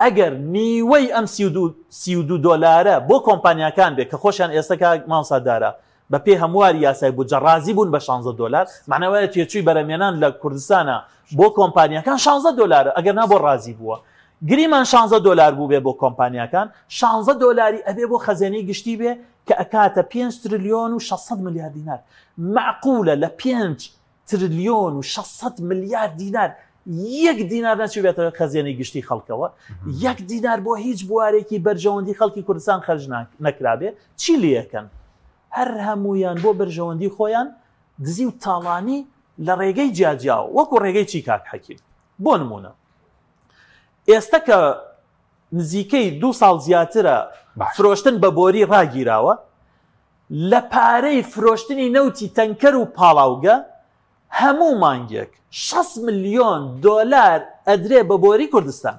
ئەگەر نیوەی ئەم 32 دۆلارە بۆ کۆمپانیاکان بێت کە خۆشیان ئێستا ماوسادارە بە پێی هەمواری یاسای بوو جەڕازی بوون بە 16 دۆلار معنەوەیە تێچووی بەرەمێنان لە کوردستانە بۆ کۆمپانیاکان 16 دۆلارە ئەگەر نا بۆ ڕازی بووە گریمان 16 دلار بوو بێ بۆ کۆمپانیاکان 16 دلاری ئەبێ بۆ خەزانەی گشتی بێ کە ئەکاتە 5 تریلیۆن و 600 میلیارد دینار معقولە لە 5 تریلیۆن و 600 میلیارد دینار یەک دینار نەچوو بێتەوە خەزانەی گشتی خەڵکەوە یەک دینار بۆ هیچ بوارێکی بەرژەوەندی خەڵکی کوردستان خەرج نەکرابێ چی لێەکەن هەر هەمویان بۆ بەرژەوەندی خۆیان دزی و تاڵانی لە ڕێگەی جیاجیاوە وەکو ڕێگەی چی کاک حەکیم بۆ نمونە ئێستا کە نزیکەی 2 ساڵ زیاترە فرۆشتن بە بۆری ڕاگیراوە لە پارەی فرۆشتنی نەوتی تەنکەر و پاڵاوگە هەموو مانگێک 6 میلیۆن دلار ئەدرێ بە بۆری کوردستان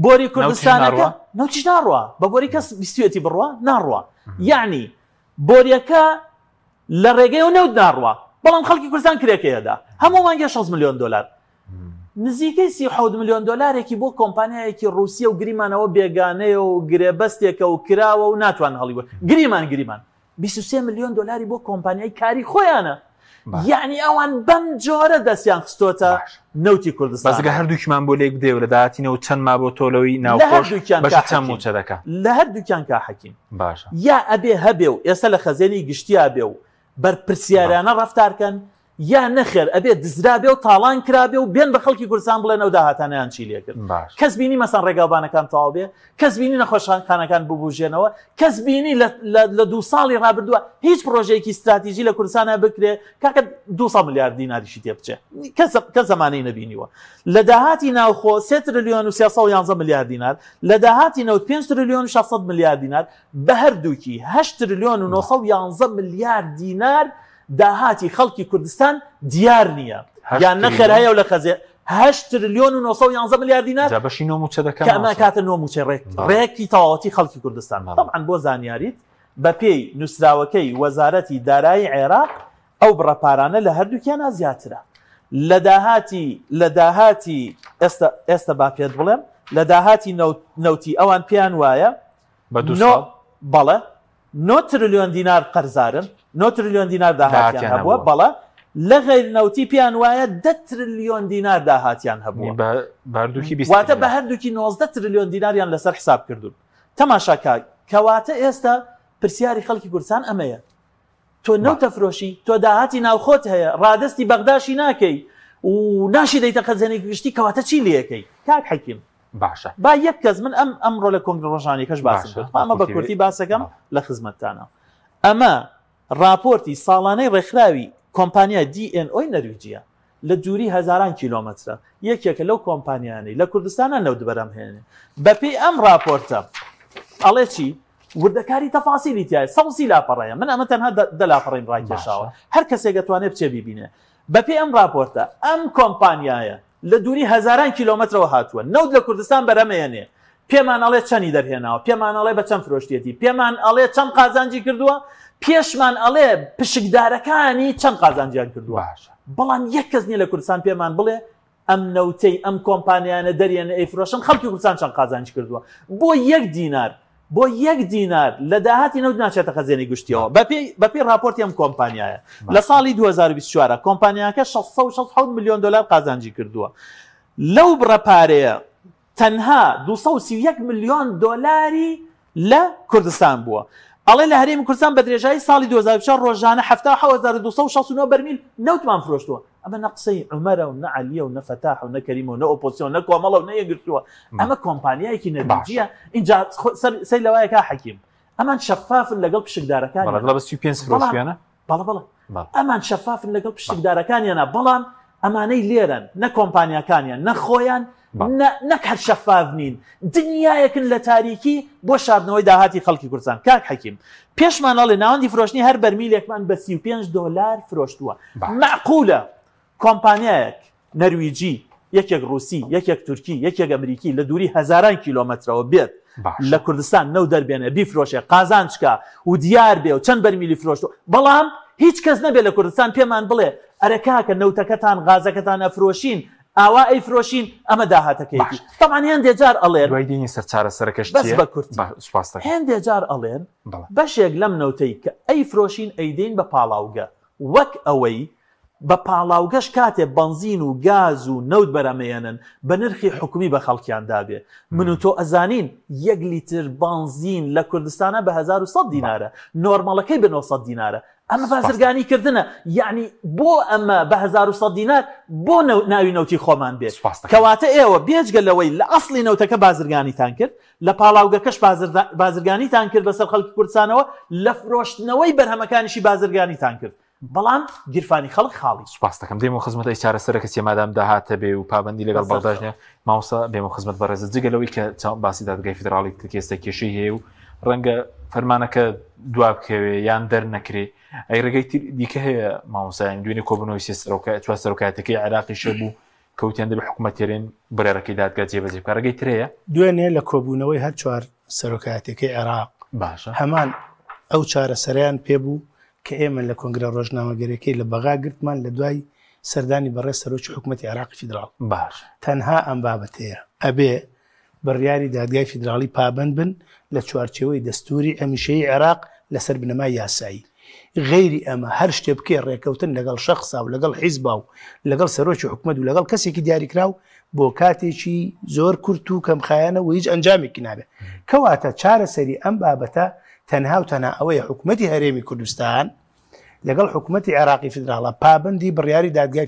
بۆری کوردستانەکە نەوتیش ناڕوە بە بۆری کەس بیستوێتی بڕوە ناڕوە یعنی بۆریەکە لە ڕێگەی و نەوت ناڕوە بەڵام خەڵکی کوردستان کرێکەیەدا هەموو مانگێ 6 میلیۆن دلار نزیکەی 37 میلیۆن دلارێکی بۆ کۆمپانیایەکی رووسیا و گریمانەوە بێگانەیە و گرێبەستێکە و کراوە و ناتوان هەڵیوە گریمان 23 میلیۆن دلاری بۆ کۆمپانیای کاری خۆیانە یعنی ئەوان بەم جۆرە دەستیان خستۆتە نەوتی کوردستان بەزگە هەردووکیمان بۆ لێک دێ لە داهاتینەوە چەند ما بۆ تۆلەوەی ناوخۆش چەند موچە دەکەن لە هەردووکیان کا حەکیم باشە یا ئەبێ هەبێ و ئێستا لە خەزێنی گشتیا بێ و بەرپرسیارانە ڕەفتارکەن یا نەخێر ئەبێ دزرا بێ و تاڵان کرابێ و بێن بە خەڵکی کوردستان بڵێن ئەو داهاتانیان چی لێکرد کەس بینی مەسەن ڕێگاوبانەکان تەواو بێ کەس بینی نەخۆشخانەکان ببوژێنەوە کەس بینی لە 2 ساڵی ڕابردووە هیچ پرۆژەیەکی استراتیژی لە کوردستانە بکرێ کاکە 200 میلیارد دیناریشی تێ بچێ کەس زمانەی نەبینیوە لە داهاتی ناوخۆ 3 تریلیۆن و 311 میلیارد دینار لە داهاتی نەوت 5 تریلیۆن و 600 میلیارد دینار بە هەردووکی 8 تریلیۆن و 911 میلیارد دینار داهاتی خەڵکی کوردستان دیار نییە یان نەخێر هەیە و لە خەزێ 8 تریلیۆن و 911 میلیارد دینار بەشی نۆموچە دەکەن کە ئەمە کاتە نۆموچە ڕێکی تەواوەتی خەڵکی کوردستان طبعاً بۆ زانیاریت بە پێی نووسراوەکەی وەزارەتی دارایی عێراق ئەو بڕەپارانە لە هەردووکیانە زیاترە لە داهاتی ئێستا با پێت بڵێم لە داهاتی نەوتی ئەوان پێیان وایە بەڵێ 9 تریلیۆن دینار قەرزارن 9 تریلیۆن دینار داهاتیان هەبووە بەڵێ لە غەیر نەوتی پیان وایە 10 تریلیۆن دینار داهاتیان هەبووە واتە بە هەردووکی 19 تریلیۆن دیناریان لەسەر حساب کردوون تەماشاکە کەواتە ئێستا پرسیاری خەڵکی کوردستان ئەمەیە تۆ نەوتە فرۆشی تۆ داهاتی ناوخۆت هەیە ڕادستی بەغداشی ناکەی و ناشی دەیتە خەزانەی گشتی کەواتە چی لێەکەی کاک حەکیم باشە با یەک کەس من ئەمڕۆ لە کۆنگرە ڕۆژانێکەش باسم کرد ئەمە بە کورتی باسەکەم لە خزمەتتانە ئەمە راپۆرتی ساڵانەی ڕێکخراوی کۆمپانیا DNO نەرویجیە لە دووری هەزاران کیلۆمەترە یەکێکە لەو کۆمپانیانەی لە کوردستانە نەوت بەرەم هێنێ بەپێی ئەم راپۆرتە ئەڵێ چی وردەکاری تەفاسیلی تایە سەوسی لاپەڕەیە من ئەمە تەنها دەلاپەڕین ڕاکێشاوە هەر کەسێک دەتوانێت بچێ بیبینێ بەپێی ئەم راپۆرتە ئەم کۆمپانیایە لە دووری هەزاران کیلۆمەترەوە هاتووە نەوت لە کوردستان بەرەمەیەنێ پێمان ئەڵێ چەندی دەرهێناوە پێمان ئەڵێ بە چەند فرۆشتێتی پێمان ئەڵێ چەند قازانجی کردووە پێشمان ئەڵێ پشکدارەکانی چەند قازانجیان کردووە بەڵام یەک کەس نییە لە کوردستان پێمان بڵێ ئەم نەوتەی ئەم کۆمپانیانە دەریێنە ئەیفرۆشن خەڵکی کوردستان چەند قازانج کردووە بۆ یەک دینار لە داهاتی نەوت ناچێتە خەزێنەی گشتیەوە بەپێی راپۆرتی ئەم کۆمپانیایە لە ساڵی 2024 کۆمپانیاکە 660 میلیۆن دلار قازانجی کردووە لەو بڕەپارەیە تەنها 231 میلیۆن دلاری لە کوردستان بووە ئەڵێ لە هەرێمی کوردستان بە درێژایی ساڵی 2024 ڕۆژانە 77269 بەرمیل نەوتمان فرۆشتووە ئەمە نە قسەی عومەرە و نە عەلیە و نە فەتاح و نە کەریمە و نە ئۆپۆزیسیۆن نە کۆمەڵە و نە یەکگرتووە ئەمە کۆمپانیایەکی نەرویجیە اینجا سەی لەوایە کا حەکیم ئەمان شەفافن لەگەڵ پشکدارەکان بەڵێ ئەمان شەفافن لەگەڵ پشکدارەکانیانە بەڵام ئەمانەی لێرن نە کۆمپانیەکانیان نە خۆیان نەک هەر شەفاف نین دنیایەکن لە تاریکی بۆ شاردنەوەی داهاتی خەڵکی کوردستان کاک حەکیم پێشمان ئەڵێ ناوەندی فرۆشتنی هەر بەرمیلێکمان بە 35 دلار فرۆشتووە معقولە کۆمپانیایەک نەرویجی یەکێک رووسی یەکێک تورکی یەکێک ئەمریکی لە دووری هەزاران کیلۆمەترەوە بێت لە کوردستان نەو دەربێنێ بیفرۆشێ قازانجکە و دیار بێ و چەند بەرمیلی فرۆشتووە بەڵام هیچ کەس نەبێت لە کوردستان پێمان بڵێ ئەرە کاکە نەوتەکەتان غازەکەتان ئەفرۆشین ئاوا ئەیفرۆشین ئەمە داهاتەکەیەتی تەمان هێندێک جار ئەڵێن دوای سەرچارە سەرەکەش بە کورتی هێندێک جار ئەڵێن بەشێک لەم نەوتەی کە ئەیفرۆشین ئەیدەین بە پاڵاوگە وەک ئەوەی بە پاڵاوگەش کاتێ بنزین و گاز و نەوت بەرەمێنن بە نرخی حکومی بە خەڵکیاندا بێ من و تۆ ئەزانین 1 لیتر بنزین لە کوردستانە بە 1100 دینارە نۆرمەڵەکەی بە 900 دینارە ئەمە بازرگانی کردنە یعنی بۆ ئەمە بە 1100 دینار بۆ ناوی نەوتی خۆمان بێت کەواتە ئێوە بێجگە لەوەی لە ئەسڵی نەوتەکە بازرگانیتان کرد لە پاڵاوگەکەش بازرگانیتان کرد بەسەر خەڵکی کوردستانەوە لە فرۆشتنەوەی بەرهەمەکانیشی بازرگانیتان کرد بەڵام گیرفانی خەڵک خاڵی سوپاس دەکەم دێمە خزمەت ئەی چارەسەرە کەسی مادام داهاتە بێ و پابندی لەگەڵ بەڵداژنێ ماوسا بێمە خزمەت بەڕێزە جگەلەوەی کە باسی دادگای فیدراڵی کێسە کێشەی هەیە و ڕەنگە فەرمانەکە دوا بکەوێ یان دەرنەکرێ ئەی ڕێگەی دیکە هەیە مامۆسایان دوێنێ کۆبنەوەی چوار سەرۆکاتەکەی عێراقیشە بوو کەوتیان دەبێت حکوومەتێرێن بەرەرەکەی دادگا جێبەجێ بکە ڕێگەی ترەیە دوێنێ لە کۆبوونەوەی هەر چوار سەرۆکاتەکەی عێراق باشە هەمان ئەو چارەسەریان پێبوو کە ئێمە لە کۆنگرە ڕۆژنامەگەرەکەی لە بەغا گرتمان لە دوای سەردانی بەڕێز سەرۆکی حکوومەتی عێراقی فیدراڵ باش تەنها ئەم بابەتەیە ئەبێ بڕیاری دادگای فیدراڵی پابند بن لە چوارچێوەی دەستوری ئەمیشەی عێراق لەسەر بنەمای یاسایی غیری ئەمە هەر شتێ بکێ ڕێکەوتن لەگەڵ شەخصا و لەگەڵ حیزبا و لەگەڵ سەرۆکی حکوومەت و لەگەڵ کەسێکی دیاریکراو بۆ کاتێکی زۆر کورت و کەمخایەنە و هیچ ئەنجامێکی نابێ کەواتە چارەسەری ئەم بابەتە تەنها و تەنها ئەوەیە حکوومەتی هەرێمی کوردستان لەگەڵ حکوومەتی عێراقی فیدراڵە پابندی بڕیاری دادگای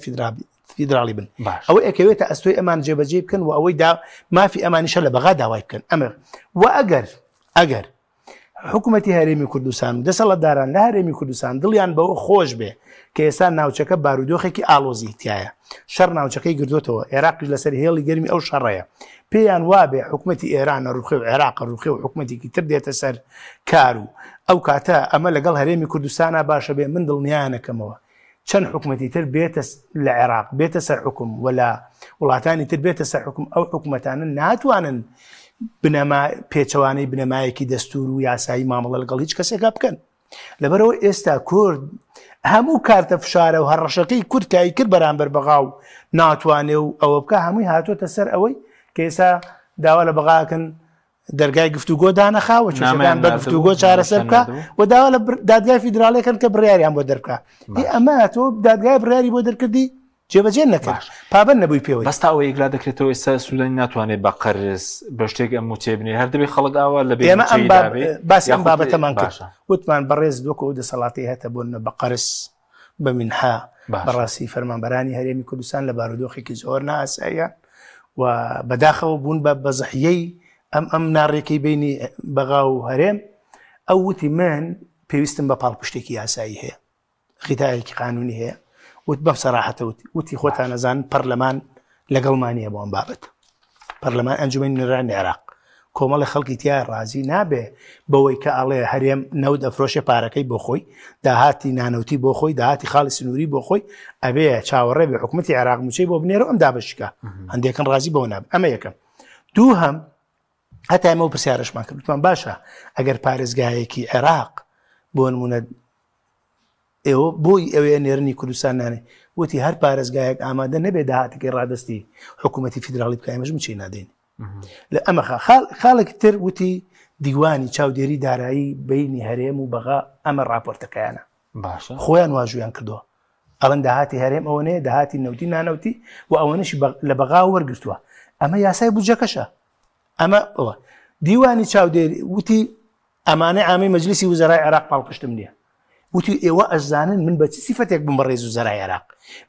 فیدراڵی بن ئەوەی ئەکەوێتە ئەستۆی ئەمان جێبەجێ بکەن و ئەوەی مافی ئەمانیشە لە بەغا داوای بکەن ئەمە و ئەگەر حکوومەتی هەرێمی کوردستان و دەسەڵاتداران لە هەرێمی کوردستان دڵیان بەوە خۆش بێ کە ئێستا ناوچەکە بارودۆخێکی ئاڵۆزی تایە شەڕ ناوچەکەی گردوتەوە عێراقیش لەسەر هێڵی گەرمی ئەو شەڕەیە پێیان وابێ حکوومەتی ئێرانە ڕوخێ و عێراق ڕوخێ و حکوومەتێکی تر دێتە سەر کار و ئەو کاتە ئەمە لەگەڵ هەرێمی کوردستانە باشە بێ من دڵنیانەکەمەوە چەند حکوومەتی تر بێتە لە عێراق بێتە سەر حکوم ولا وڵاتانی تر بێتە سەر حکوم ئەو حکوومەتانە ناتوانن بنەما پێچەوانەی بنەمایەکی دەستور و یاسایی مامەڵە لەگەڵ هیچ کەسێکا بکەن لەبەرەوە ئێستا کورد هەموو کارتە فشارە و هەڕەشەکەی کورتایی کرد بەرامبەر بەغا و ناتوانێ و ئەوە بکە هەمووی هاتۆتە سەر ئەوەی کە ئێستا داوا لە بەغاکەن دەرگای گفتوگۆ دانەخاوە چۆشەکان بە گفتوگۆ چارەسەر بکە و داوا لە دادگای فیدراڵیەکەن کە بڕیاریان بۆ دەرکە ئەمە تۆ دادگای بڕیاری بۆ دەرکردی جێبەجێ نەکرد پابند نەبووی پێوەی بەستا ئەوە یەکلا دەکرێتەوە ئێستا سوودانی ناتوانێت بە قەرز بە شتێک ئەم موچێ بنێ هەر دەبێت خەڵک ئاوا لە ئێمە باسی ئەم بابەتەمان کرد وتمان بەڕێز دۆکە و دەسەڵاتی هەتە بۆن بە قەرز بە منحا بەڕاستی فەرمانبەرانی هەرێمی کوردستان لە بارودۆخێکی زۆر ناساییان و بەداخەوە بوون بە بەزەحیەی ئەم ناڕێکی بینی بەغا و هەرێم ئەو وتی من پێویستم بە پاڵپشتێکی یاسایی هەیە خیتایەکی قانونی هەیە وت بەم سەراحەتە وتی خۆتان نەزان پەرلەمان لەگەڵمانیە بۆ ئەم بابەت پەرلەمان ئەنجومەنی نوێنەرانی عێراق کۆمەڵی خەڵکی تیا ڕازی نابێ بەوەی کە ئەڵێ هەرێم نەوت ئەفرۆشە پارەکەی بۆ خۆی داهاتی نانەوتی بۆ خۆی داهاتی خاڵی سنووری بۆ خۆی ئەبێ چاوەڕێ بێ حکوومەتی عێراق موچەی بۆ بنێرە ئەم دابشکە هەندێکن ڕازی بەوە نابێت ئەمە یەکەم دوو هەم هەتا ئێمە و پرسیارەشمان کرد وتمان باشە ئەگەر پارێزگایەکی عێراق بۆ نمونە ئێوە بۆی ئەوەیە نێرنی کوردستان نانێ وتی هەر پارێزگایەک ئامادە نەبێ داهاتەکەی ڕادستی حکوومەتی فیدراڵی بکە ئێمەش چی نادێن لە ئەمە خاڵێکی تر وتی دیوانی چاودێری دارایی بینی هەرێم و بەغا ئەمە راپۆرتەکەیانە باشە خۆیان واژویان کردووە ئەڵەن داهاتی هەرێم ئەوە نەیە داهاتی نەوتی نانەوتی و ئەوەنەشی لە بەغا وەرگرتووە ئەمە یاسای بودجەکەشە ئەمە ئەوە دیوانی چاودێری وتی ئەمانەی عامی مەجلیسی وزەرای عێراق پاڵپشتم نییە وتی ئێوە ئەزانن من بە چ سیفەتێک بم بەڕێز وزەرای عێراق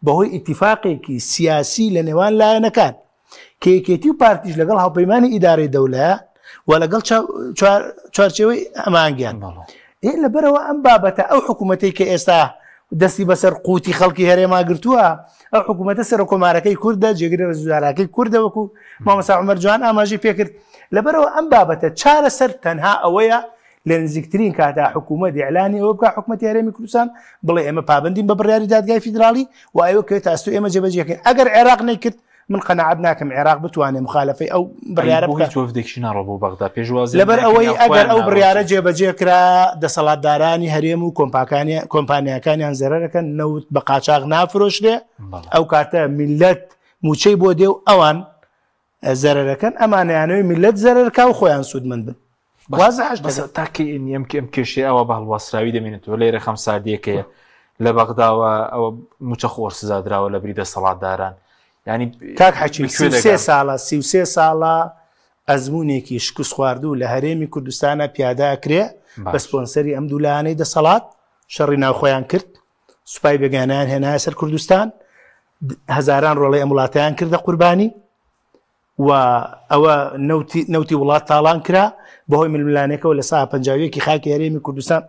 بەهۆی ئیتیفاقێکی سیاسی لە نێوان لایەنەکان کێکێتی و پارتیش لەگەڵ هاوپەیمانی ئیدارەی دەوڵەیە و لەگەڵ چوارچێوەی ئەمانگیان لەبەرەوە ئەم بابەتە ئەو حکوومەتەی کە ئێستا دەستی بەسەر قوتی خەڵکی هەرێما گرتووە ئەو حکوومەتە سەر کۆمارەکەی کووردە جێگرە ڕێزوزاراکەی کووردە وەکو مامەسا عومەر جوان ئاماژەی پێکرد لەبەرەوە ئەم بابەتە چارەسەر تەنها ئەوەیە لە نزیکترین کاتا حکوومەت ئیعلانی ئەوە بکە حکوومەتی هەرێمی کوردستان بڵێ ئێمە پابندین بە بڕیاری دادگای فیدراڵی و ئەوە کە تاستو ئێمە جێبەجێکەین ئەگەر عێراق نەیکرد من قەنەعەت ناکەم عێراق بتوانێت مخالفەی ئەو بڕیارە بکات لەبەر ئەوەی ئەگەر ئەو بڕیارە جێبەجێکرا دەسەڵاتدارانی هەرێم و کۆمپانیەکانیان زەرەرەکەن نەوت بە قاچاغ نافرۆشرێ ئەو کاتە میلەت موچەی بۆ دێ و ئەوان زەرەرەکەن ئەمانیانەوەی میلەت زەرەرکا و خۆیان سوودمەند بن تاکە ئەم کێشەی ئەوە بە هەڵواسراوی دەمێنێتەوە لێرە خەم سادیەکەیە لە بەغداوە ئەوە موچە خۆر سزادراوە لە بری دەسەڵاتداران ینی کاک حەکیم 33 ساڵە 33 ساڵە ئەزمونێکی شکست خواردوو لە هەرێمی کوردستانە پیاداکرێ بە سپۆنسەری ئەم دوولانەی دەسەڵات شەڕی ناوخۆیان کرد سوپای بێگانیان هێنایە سەر کوردستان هەزاران ڕۆڵەی ئەم وڵاتیان کردە قوربانی و ئەوە نەوتی وڵات تاڵان کرا بەهۆی ململانێکەوە لە سا پەنجاویەکی خاکی هەرێمی کوردستان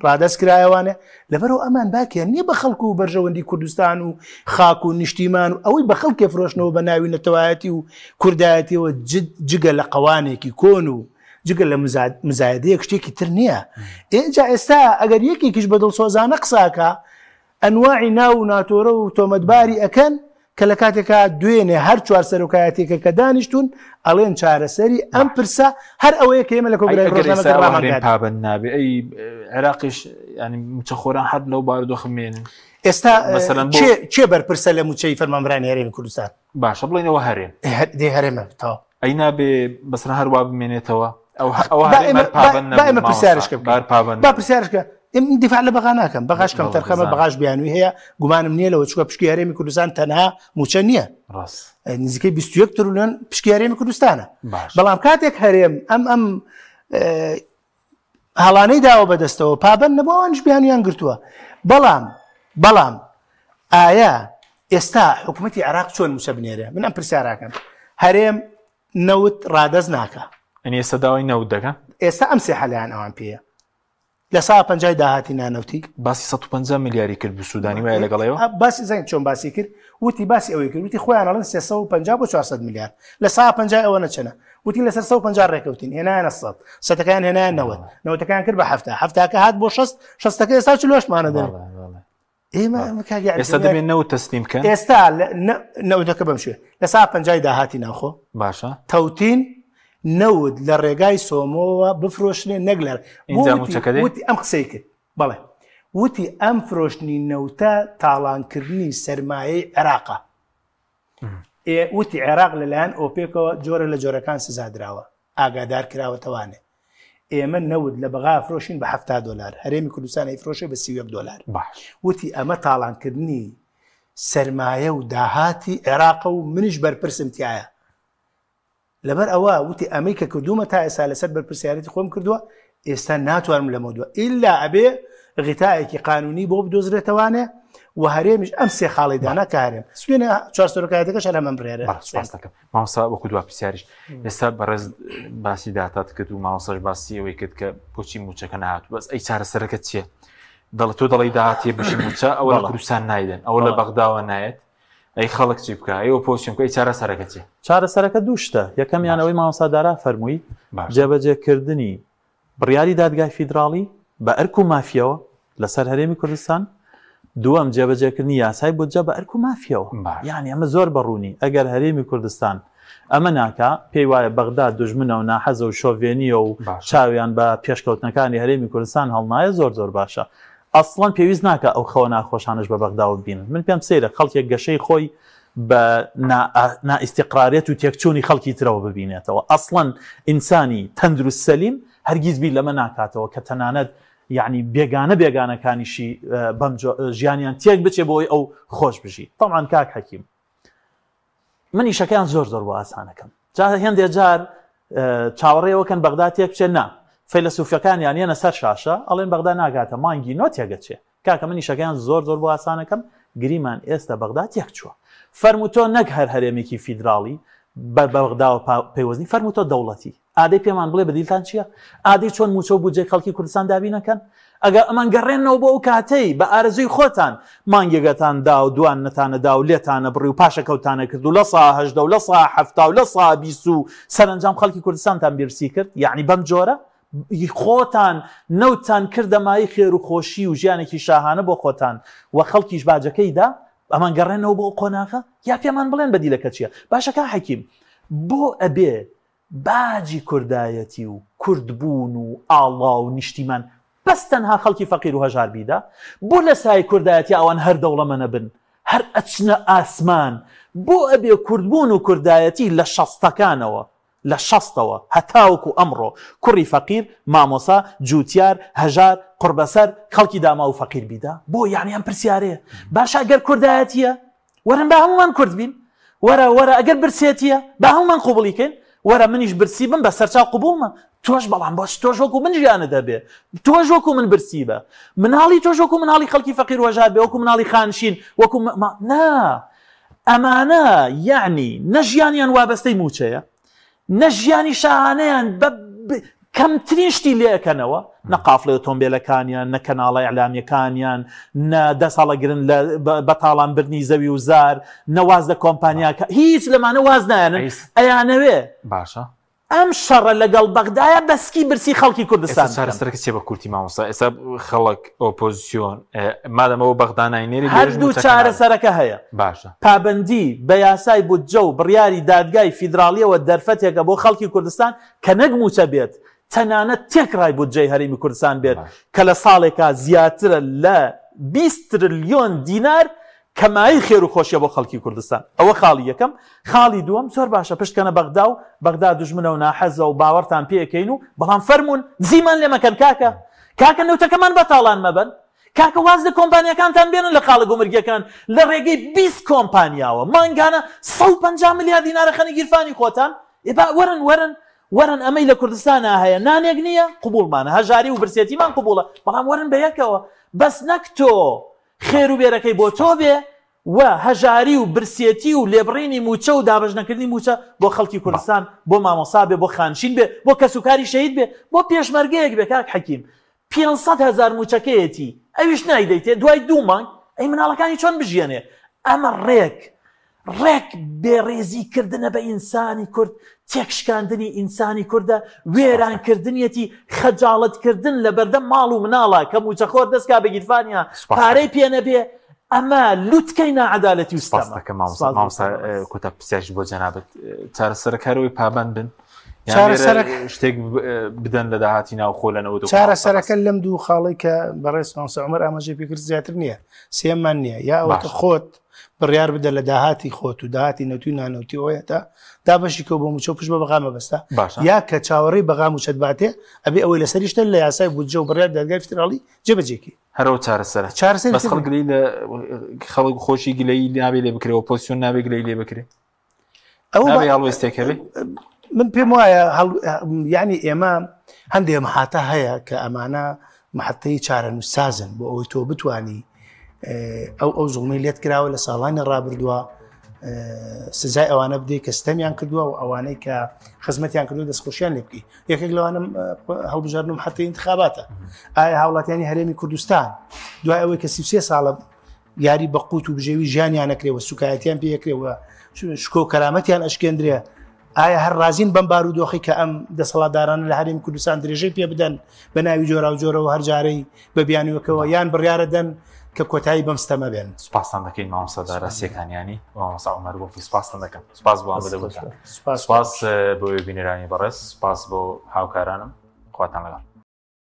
ڕادەست کرایەوانێ لەبەرەوە ئەمان باکیان نییە بە خەڵکو و بەرژەوەندی کوردستان و خاک و نیشتیمان و ئەوەی بە خەڵکێ فرۆشنەوە بە ناوی نەتەوایەتی و کوردایەتیەوە جگە لە قەوانێکی کۆن و جگە لە مزایدەیەک شتێکی تر نییە ئێجا ئێستا ئەگەر یەکێکیش بەدڵسۆزانە قساکە ئەنواعی ناو و ناتۆرە و تۆمەتباری ئەکەن کە لە کاتێکا دوێنێ هەر چوار سەرۆکایەتێکە کە دانیشتون ئەڵێن چارەسەری ئەم پرسە هەر ئەوەیە کە ئێمە لە کۆگرای ڕۆژنامەکە پابند نابێ ئەی عێراقیش ینی موچە خۆران هەر لەو بارودۆخمێنن ئێستا چێ بەرپرسە لە موچەی فەرمانبەرانی هەرێمی کوردستان باشە بڵێنەوە هەرێم دێ هەرێمە تاوە ئەی نابێ بەسەر هەروە بمێنێتەوە ئەمە پرسیارشکە با پرسیارشکە دیفاع لە بەغا ناکەم بەغاشکەم تەرخەمە بەغاش بیانوی هەیە گومانم نییە لەوە چووکە پشکی هەرێمی کوردستان تەنها موچە نییە نزیکەی 21 تریلیۆن پشکی هەرێمی کوردستانە بەڵام کاتێک هەرێم ئەم هەڵانەی داوە بەدەستەوە پابەن نەبوو ئەوانش بیانویان گرتووە بەڵام ئایا ئێستا حکوومەتی عێراق چۆن موچە بنێرە من ئەم پرسیاراکەم هەرێم نەوت ڕادەست ناکە ئێستا داوای نەوت دەکەن ئێستا ئەم سێ حەلیان ئەوان پێیە لە سا پەنجای داهاتی نانەوتی باسی 150 میلیاری کرد بە سوودانی وایە لەگەڵەوە باسی زەنگ چۆن باسی کرد وتی باسی ئەوەی کرد وتی خۆیان ئەڵێن 350 بۆ 400 میلیارد لە سا پەنجای ئەوە نەچەنە وتی لەسەر 150 ڕێکەوتین هێنایانە 100 سەتەکەیان هێنایان 90 کرد بە هەفتەکە هات بۆ 60 ئێستا چلۆشمانە دەن ئێستا دەبێت نەوت تەسلیم بکەن ئێستا نەوتەکە بەم شوێ لە سا پەنجای داهاتی ناوخۆ باشە تەوتین نەود لە ڕێگای سۆمەوە بفرۆشنێ نەگلەر وتی ئەم قسەی کرد بەڵێ وتی ئەم فرۆشتنی نەوتە تاڵانکردنی سەرمایەی عێراقە وتی عێراق لەلایەن ئۆپێکەوە جۆرە لە جۆرەکان سزادراوە ئاگادار کراوەتەوانێ ئێمە نەود لە بەغا فرۆشین بە $70 هەرێمی کوردستان ئەیفرۆشێ بە $31 وتی ئەمە تاڵانکردنی سەرمایە و داهاتی عێراقە و منیش بەرپرسم تایە لەبەر ئەوە وتی ئەمەی کە کردومە تا ئێستا لەسەر بەرپرسیارەتی خۆم کردووە ئێستا ناتوانم لە مەودووە ئیلا ئەبێ غیتایەکی قانونی بۆ بدۆزرێتەوانێ و هەرێمیش ئەم سێ خاڵی دانا کە هەرێم سوێنە چوارسەرۆکایەتەکەش هەر ئەمەم بڕێرە مامۆستا وەکو دوا پرسیاریش ئێستا بەڕێز باسی داهات کرد و مامۆستاش باسی ئەوەی کرد کە بۆچی موچەکە نهاتوو بەس ئەی چارەسەرەکەت چییە دەڵێت تۆ دەڵی داهاتیە بشی موچە ئەوە لە کوردستان نایدن ئەوە لە بەغداوە نایەت ئەی خەڵک چی بکە ئەوە پۆسیۆن کە ئەی چارەسەرەکە چیە چارەسەرەکە دوو شتە یەکەمیانەوەی مامۆستادارا فەرمووی جێبەجێکردنی بڕیاری دادگای فیدراڵی بە ئەرک و مافیەوە لەسەر هەرێمی کوردستان دووەم جێبەجێکردنی یاسای بودجە بە ئەرک و مافیەوە یعنی ئەمە زۆر بەڕوونی ئەگەر هەرێمی کوردستان ئەمە ناکە پێی وایە بەغدا دوژمنە و ناحەزە و شۆڤێنیە و چاویان بە پێشکەوتنەکانی هەرێمی کوردستان هەڵنایە زۆر باشە ئەسڵان پێویست ناکە ئەو خەوە ناخۆشانش بە بەغداوە ببینن من پێم سەیرە خەڵکێک گەشەی خۆی بە نائیستیقرارێت و تێکچوونی خەڵکی ترەوە ببینێتەوە ئەسڵان ئینسانی تەندروست سەلیم هەرگیز بیر لەمە ناکاتەوە کە تەنانەت یعنی بێگانەکانیشی بەم ژیانیان تێک بچێ بۆی ئەو خۆش بژی تەمان کاک حەکیم من ئیشەکەیان زۆر بۆ ئاسانەکەم هێندێک جار چاوەڕێەوەکەن بەغدا تێک بچێ نا فەیلسوفیەکانیان یەنە سەر شاشە ئەڵێن بەغدا ناگاتە مانگی نۆ تێگەچێ کاکە من ئیشەکەیان زۆر بۆ ئاسانەکەم گریمان ئێستا بەغدا تێک چووە فەرمووتۆ نەک هەر هەرێمێکی فیدراڵی بە بەغداوە پەیوەزنی فەرمووتۆ دەوڵەتی ئادەی پێمان بڵێ بەدیلتان چییە ئادەی چۆن موچە و بودجەی خەڵکی کوردستان دابینەکەن ئەگەر ئەمان گەڕێنەوە بۆ ئەو کاتەی بە ئارەزوی خۆتان مانگێگەتان دا و دوان نەتانەدا و لێتانە بڕی و پاشەکەوتانە کرد و لە سا 18 و لە سا 70 و لە سا 20 و سەرنجام خەڵکی کوردستانتان بیرسی کرد یعنی بەم جۆرە خۆتان نەوتان کردەمایی خێر و خۆشی و ژیانێکی شاهانە بۆ خۆتان و خەڵکیش باجەکەیدا ئەمان گەڕێنەوە بۆ قۆناغە یا پێمان بڵێن بەدیلەکە چییە باشەکە حەکیم بۆ ئەبێ باجی کوردایەتی و کوردبوون و ئاڵا و نیشتیمان بەس تەنها خەڵکی فەقیر و هەژار بیدا بۆ لە سای کوردایەتی ئەوان هەر دەوڵەمەنە بن هەر ئەچنە ئاسمان بۆ ئەبێ کوردبوون و کوردایەتی لە شەستەکانەوە لە 60ەوە هەتاوەکو ئەمڕۆ کوڕی فەقیر مامۆسا جوتیار هەژار قوربەسەر خەڵکی داما و فەقیر بیدا بۆ یعنی ئەم پرسیارەیە باشە ئەگەر کوردایەتیە وەرن بە هەمومان کورد بین وەرە ئەگەر برسێتیە بە هەمومان قوبوڵیکەین وەرە منیش برسی بم بە سەرچاو قوبوڵمە تۆش بەڵام باش تۆش وەکو من ژیانە دەبێ تۆش وەکو من برسی بە مناڵی تۆش وەکو مناڵی خەڵکی فەقیر وەژار بێ وەکو مناڵی خانشین وەکو نا ئەمانە یعنی نە ژیانیان وابەستەی موچەیە نە ژیانی شاهانەیان کەمترین شتی لێەکەنەوە نە قافڵە ئۆتۆمبیلەکانیان نە کەناڵە ئەعلامیەکانیان نە 10 ساڵە گرن لە بەتاڵان برنی زەوی و زار نەواز لە کۆمپانیاکە هیچ لەمانە واز نایەنن ئەیانەوێ باشە ئەم شەڕە لەگەڵ بەغدایە بەسکی برسی خەڵکی کوردستان چارەسەرەکە چێ بە کورتی مامۆستا ئێستا خەڵک ئۆپۆزیسیۆن مادەمەوە بەغداناینێری هەردوو چارەسەرەکە هەیە باشە پابندی بە یاسای بودجە و بڕیاری دادگای فیدراالیەوە دەرفەتێکە بۆ خەڵکی کوردستان کە نەک موچە بێت تەنانەت تێکڕای بودجەی هەرێمی کوردستان بێت کە لە ساڵێکە زیاترە لە 20 تریلیۆن دینار کەمایی خێر و خۆشیە بۆ خەڵکی کوردستان ئەوە خاڵی یەکەم خاڵی دووەم زۆر باشە پشتکەنە بەغدا و بەغدا دوژمنە و ناحەزە و باوەڕتان پێەکەین و بەڵام فەرمونون دزیمان لێ مەکەن کاکە نەوتەکەمان بەتاڵان مەبن کاکە واز لە کۆمپانیەکانتان بێنن لە خاڵە گۆمرگیەکان لە ڕێگەی 20 کۆمپانیاوە مانگانە 150 ملیار دینارە خەنی گیرفانی خۆتان وەرن ئەمەی لە کوردستانە هەیە نانێک نییە قوبوڵمانە هەژاری و برسێتیمان قوبوڵە بەڵام وەرن بە یەکەوە بەس نەک تۆ خێر و بێرەکەی بۆ تۆ بێ و هەژاری و برسێتی و لێبڕینی موچە و دابەژنەکردنی موچە بۆ خەڵکی کوردستان بۆ مامۆسا بێ بۆ خانشین بێ بۆ کەسوکاری شەهید بێ بۆ پێشمەرگەیەک بێ کاک حەکیم 500,000 موچەکەیەتی ئەویش نایدەیتێ دوای 2 مانگ ئەی مناڵەکانی چۆن بژێنێ ئەمە ڕێک بێڕێزیکردنە بە ئینسانی کورد تێکشکاندنی ئینسانی کووردە وێرانکردنیەتی خەجاڵەتکردن لە بەردەم ماڵ و مناڵە کە موچەخۆر دەستکا بە گیرفانیە پارەی پێنە بێ ئەمە لوتکەی نەعەدالەتی و سپاسەکە مامۆستا کۆتا پرسیاش بۆ جەنابەت چارەسەرەکەرەوەی پابند بن شتێک بدەن لە داهاتی ناوخۆ لەنەوە چارەسەرەکە لەم دوو خاڵی کە بەڕێز مامۆستا عومەر ئاماژەی پێکرد زیاتر نییە سێممان نییە یا ئەوەکە خۆت بڕیار بدە لە داهاتی خۆت و داهاتی نەوتی نانەوتی ئەوەیەتا دابەشی کە بۆ موچە پشت بە بەغا مەبەستە یا کە چاوەڕێی بەغا موچەت باتێ ئەبێ ئەوەی لەسەریشتە لە یاسای بودجە و بڕیار دادگای فیدراڵی جێبەجێکی هەرەوە چارەسەرە بەس خەڵگلەی لە خەڵک خۆشی گلەی نابێ لێ بکرێ ئۆپۆزیسیۆن نابێ گلەی لێ بکرێ ئەوە هەڵوێستێک هەبێ من پێم وایە یعنی ئێمە هەندێک مەحاتە هەیە کە ئەمانە مەحەتەی چارەنووسسازن بۆ ئەوەی تۆ بتوانی ئەو زوڵمی لێت کراوە لە ساڵانی ڕابردووە سزای ئەوانە بدەیت کە ستەمیان کردووە و ئەوانەی کە خزمەتیان کردو دەستخۆشیان لێ بکەیت یەکێک لەوانم هەڵبژاردن و حتی انتخاباتە ئایا هاوڵاتیانی هەرێمی کوردستان دوای ئەوەی کە 33 ساڵە یاری بە قوت و بژێوی ژیانیان نەکرێەوە سوکایەتیان پێکرێەوە شکۆ و کەرامەتیان ئەشکێندرێ ئایا هەر رازین بەم بارودۆخی کە ئەم دەسەڵاتدارانە لە هەرێمی کوردستان درێژەی پێ بدەن بە ناوی جۆرا و جۆرەوە هەر جارەی بە بیانیوەکەوە یان بڕیارە دەن کە کۆتایی بەم ستەمە بێن سوپاسان دەکەین مامۆستا ڕاستیەکانیانی مامۆستا عومەر بۆ سوپاسان دەکەم سوپاس بۆ بەدەبووتان سوپاس بۆ بینەرانی بەڕێز سوپاس بۆ هاوکارانم خواتان لەگەڵ